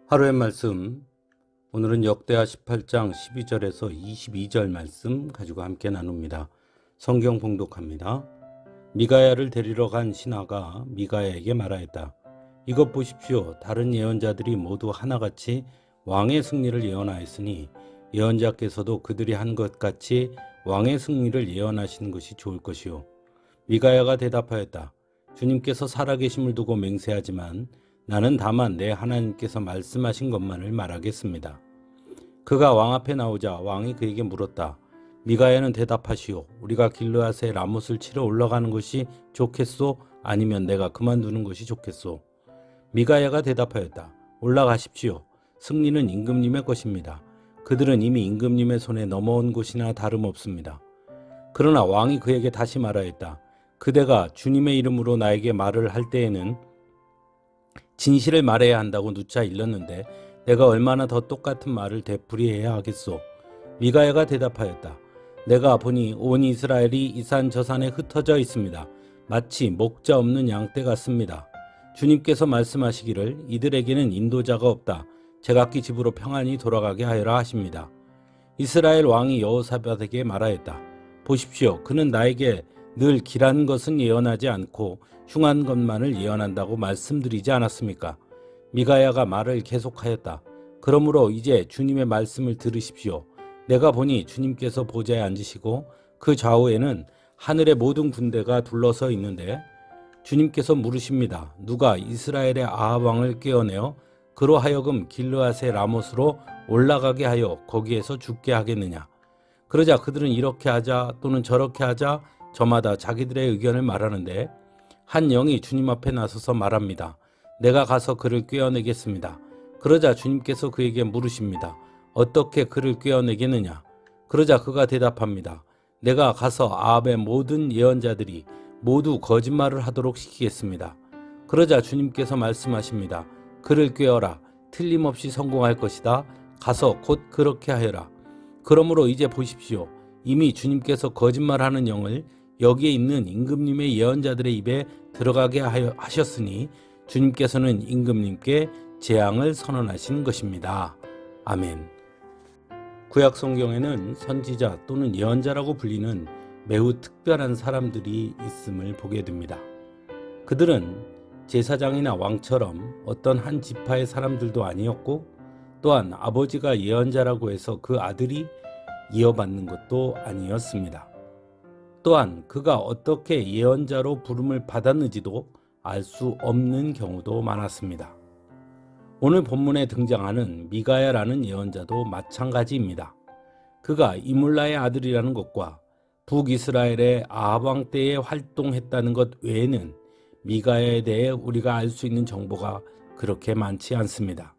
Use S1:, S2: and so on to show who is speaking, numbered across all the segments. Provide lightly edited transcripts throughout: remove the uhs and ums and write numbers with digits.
S1: 하루의 말씀, 오늘은 역대하 18장 12절에서 22절 말씀 가지고 함께 나눕니다. 성경 봉독합니다. 미가야를 데리러 간 신하가 미가야에게 말하였다. 이것 보십시오. 다른 예언자들이 모두 하나같이 왕의 승리를 예언하였으니 예언자께서도 그들이 한 것 같이 왕의 승리를 예언하시는 것이 좋을 것이요. 미가야가 대답하였다. 주님께서 살아계심을 두고 맹세하지만 나는 다만 내 하나님께서 말씀하신 것만을 말하겠습니다. 그가 왕 앞에 나오자 왕이 그에게 물었다. 미가야는 대답하시오. 우리가 길르앗의 라못을 치러 올라가는 것이 좋겠소? 아니면 내가 그만두는 것이 좋겠소? 미가야가 대답하였다. 올라가십시오. 승리는 임금님의 것입니다. 그들은 이미 임금님의 손에 넘어온 곳이나 다름없습니다. 그러나 왕이 그에게 다시 말하였다. 그대가 주님의 이름으로 나에게 말을 할 때에는 진실을 말해야 한다고 누차 일렀는데 내가 얼마나 더 똑같은 말을 되풀이해야 하겠소? 미가야가 대답하였다. 내가 보니 온 이스라엘이 이 산 저 산에 흩어져 있습니다. 마치 목자 없는 양떼 같습니다. 주님께서 말씀하시기를 이들에게는 인도자가 없다. 제각기 집으로 평안히 돌아가게 하여라 하십니다. 이스라엘 왕이 여호사밧에게 말하였다. 보십시오. 그는 나에게 늘 길한 것은 예언하지 않고 흉한 것만을 예언한다고 말씀드리지 않았습니까? 미가야가 말을 계속하였다. 그러므로 이제 주님의 말씀을 들으십시오. 내가 보니 주님께서 보좌에 앉으시고 그 좌우에는 하늘의 모든 군대가 둘러서 있는데 주님께서 물으십니다. 누가 이스라엘의 아합 왕을 깨어내어 그로 하여금 길르앗의 라못으로 올라가게 하여 거기에서 죽게 하겠느냐? 그러자 그들은 이렇게 하자 또는 저렇게 하자 저마다 자기들의 의견을 말하는데 한 영이 주님 앞에 나서서 말합니다. 내가 가서 그를 꿰어내겠습니다. 그러자 주님께서 그에게 물으십니다. 어떻게 그를 꿰어내겠느냐? 그러자 그가 대답합니다. 내가 가서 아합의 모든 예언자들이 모두 거짓말을 하도록 시키겠습니다. 그러자 주님께서 말씀하십니다. 그를 꿰어라. 틀림없이 성공할 것이다. 가서 곧 그렇게 하여라. 그러므로 이제 보십시오. 이미 주님께서 거짓말하는 영을 여기에 있는 임금님의 예언자들의 입에 들어가게 하셨으니 주님께서는 임금님께 재앙을 선언하시는 것입니다. 아멘. 구약 성경에는 선지자 또는 예언자라고 불리는 매우 특별한 사람들이 있음을 보게 됩니다. 그들은 제사장이나 왕처럼 어떤 한 지파의 사람들도 아니었고 또한 아버지가 예언자라고 해서 그 아들이 이어받는 것도 아니었습니다. 또한 그가 어떻게 예언자로 부름을 받았는지도 알 수 없는 경우도 많았습니다. 오늘 본문에 등장하는 미가야라는 예언자도 마찬가지입니다. 그가 이물라의 아들이라는 것과 북이스라엘의 아합 왕 때에 활동했다는 것 외에는 미가야에 대해 우리가 알 수 있는 정보가 그렇게 많지 않습니다.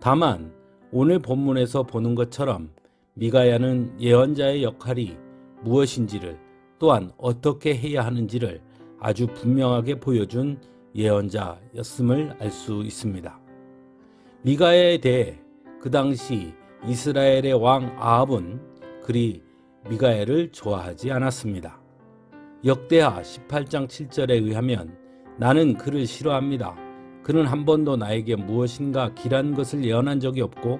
S1: 다만 오늘 본문에서 보는 것처럼 미가야는 예언자의 역할이 무엇인지를 또한 어떻게 해야 하는지를 아주 분명하게 보여준 예언자였음을 알 수 있습니다. 미가야에 대해 그 당시 이스라엘의 왕 아합은 그리 미가야를 좋아하지 않았습니다. 역대하 18장 7절에 의하면 나는 그를 싫어합니다. 그는 한 번도 나에게 무엇인가 길한 것을 예언한 적이 없고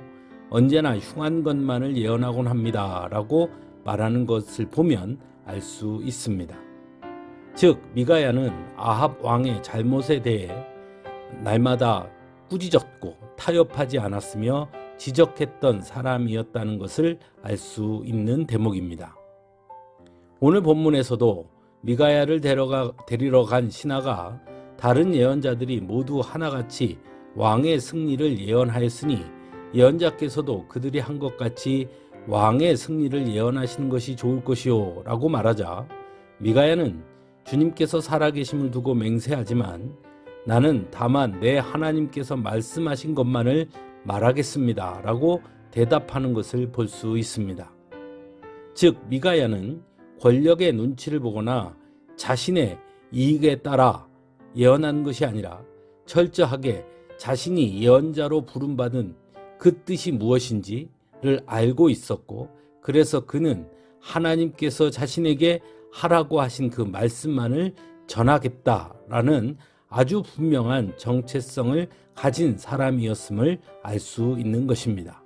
S1: 언제나 흉한 것만을 예언하곤 합니다. 라고 말하는 것을 보면 알 수 있습니다. 즉 미가야는 아합 왕의 잘못에 대해 날마다 꾸짖었고 타협하지 않았으며 지적했던 사람이었다는 것을 알 수 있는 대목입니다. 오늘 본문에서도 미가야를 데리러 간 신하가 다른 예언자들이 모두 하나같이 왕의 승리를 예언하였으니 예언자께서도 그들이 한 것 같이 왕의 승리를 예언하시는 것이 좋을 것이요 라고 말하자 미가야는 주님께서 살아계심을 두고 맹세하지만 나는 다만 내 하나님께서 말씀하신 것만을 말하겠습니다 라고 대답하는 것을 볼 수 있습니다. 즉 미가야는 권력의 눈치를 보거나 자신의 이익에 따라 예언한 것이 아니라 철저하게 자신이 예언자로 부름받은 그 뜻이 무엇인지를 알고 있었고 그래서 그는 하나님께서 자신에게 하라고 하신 그 말씀만을 전하겠다라는 아주 분명한 정체성을 가진 사람이었음을 알 수 있는 것입니다.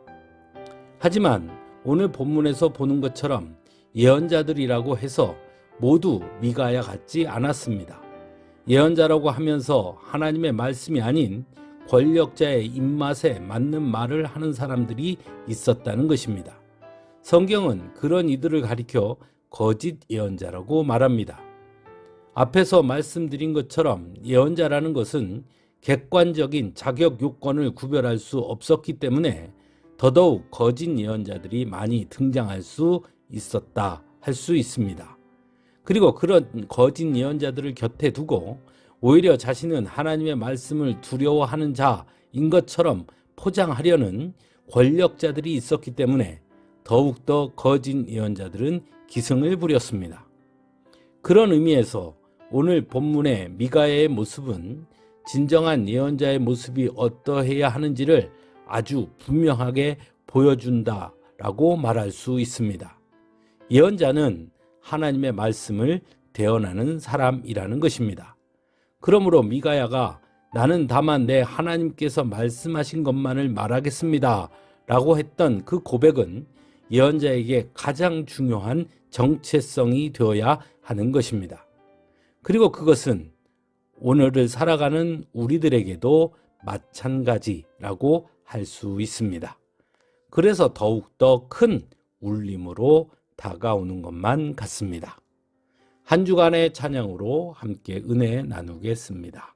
S1: 하지만 오늘 본문에서 보는 것처럼 예언자들이라고 해서 모두 미가야 같지 않았습니다. 예언자라고 하면서 하나님의 말씀이 아닌 권력자의 입맛에 맞는 말을 하는 사람들이 있었다는 것입니다. 성경은 그런 이들을 가리켜 거짓 예언자라고 말합니다. 앞에서 말씀드린 것처럼 예언자라는 것은 객관적인 자격 요건을 구별할 수 없었기 때문에 더더욱 거짓 예언자들이 많이 등장할 수 있었다 할 수 있습니다. 그리고 그런 거짓 예언자들을 곁에 두고 오히려 자신은 하나님의 말씀을 두려워하는 자인 것처럼 포장하려는 권력자들이 있었기 때문에 더욱더 거짓 예언자들은 기승을 부렸습니다. 그런 의미에서 오늘 본문의 미가야의 모습은 진정한 예언자의 모습이 어떠해야 하는지를 아주 분명하게 보여준다라고 말할 수 있습니다. 예언자는 하나님의 말씀을 대언하는 사람이라는 것입니다. 그러므로 미가야가 나는 다만 내 하나님께서 말씀하신 것만을 말하겠습니다 라고 했던 그 고백은 예언자에게 가장 중요한 정체성이 되어야 하는 것입니다. 그리고 그것은 오늘을 살아가는 우리들에게도 마찬가지라고 할 수 있습니다. 그래서 더욱더 큰 울림으로 다가오는 것만 같습니다. 한 주간의 찬양으로 함께 은혜 나누겠습니다.